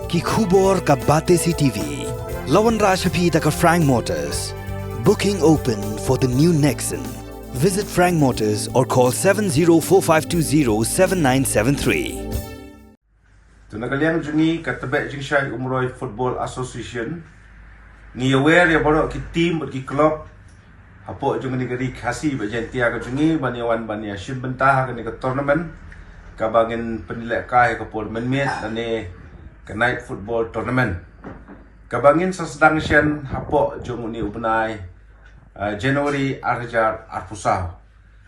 ki khubor ka bate CTV. Lawan Rashapi taka Frank Motors. Booking open for the new Nexon. Visit Frank Motors or call 7045207973. Tunagaliang jungi katebek jing Syai Umroy Football Association ni aware ya baru ki team ki club hapo jung ni gari khasi bajentia ka jungi baniawan bania shim bentah ka ni ka tournament ka bangin penilai kai ka pol menmet ane ka night football tournament ka bangin sedang sian hapo jung ni ubnai January arjar arpusah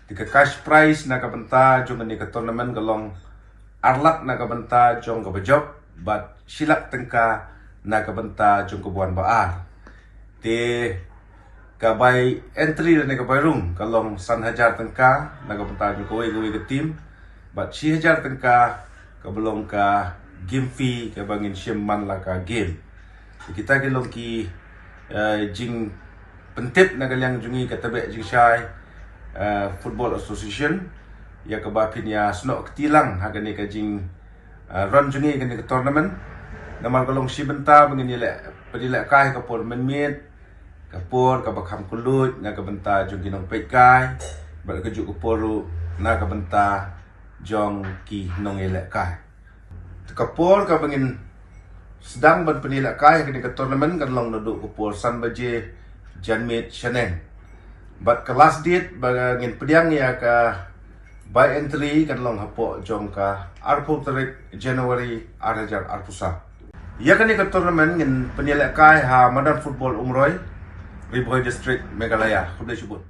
tika cash prize na ka benta jung ni ka tournament galong arlak na ka benta jong ka bajok bat silak tengka na ka benta jong ka buan baar te kabay entry na kabay room kalong 1,000 tengka nagapantag ko gawin ke team but 6,000 tengka kabulong ka game fee kabangin siyemman la ka game kita kilong ki jing pentip na galyang jungi katabe jing Syai Football Association ya kabapin ya snok ketilang hagani ka jing run jungi gani ka tournament namal kalong sibenta bangin nila padila kai ka por menmet kapor kabakam kulut na kabenta jong ginong pekai bal kejuk kaporu na kabenta jong ki nong elek kai kapor ka bangin sedang ban penilak kai kini ka tournament kan long noduk kapor san baje janmit shaneng but ke last date bangin pediang ya ka by entry kan long hapo jong ka arpo tarik January arjar arpusa ya kini ka tournament ngin penilak kai ha Madan Football Umroy Riboy District Meghalaya. Khuda syukur.